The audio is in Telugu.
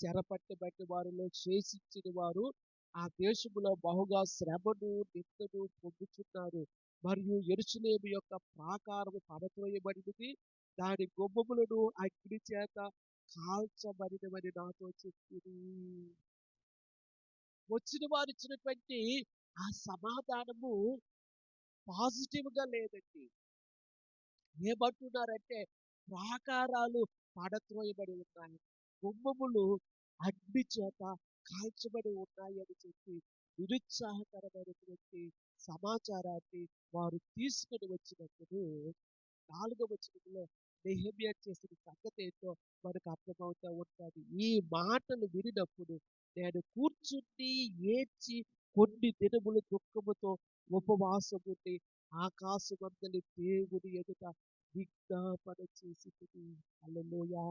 చెరపట్టబట్టి వారిలో శేషించిన వారు ఆ దేశములో బహుగా శ్రమను నిందను పొందుతున్నారు. మరియు యెరూషలేము యొక్క ప్రాకారము పడద్రోయబడినది, దాని గుమ్మములను అగ్ని చేత కాల్చబడినవని నాతో చెప్పిరి. వచ్చిన వారు ఇచ్చినటువంటి ఆ సమాధానము పాజిటివ్ గా లేదండి. ఏమంటున్నారంటే ప్రాకారాలు పడత్రోయబడి ఉన్నాయి, గుమ్మములు అగ్ని చేత కాల్చబడి ఉన్నాయి అని చెప్పి నిరుత్సాహకరమైనటువంటి సమాచారాన్ని వారు తీసుకుని వచ్చినప్పుడు 4వ వచనంలో నెహెమ్యా చేసిన సంగతి ఏంటో మనకు అర్థమవుతూ ఉంటుంది. ఈ మాటలు వినినప్పుడు నేను కూర్చుని ఏడ్చి కొన్ని దినములు దుఃఖముతో ఉపవాసముండి ఆకాశమందలి దేవుని ఎదుట విజ్ఞాపన చేసి హల్లెలూయా.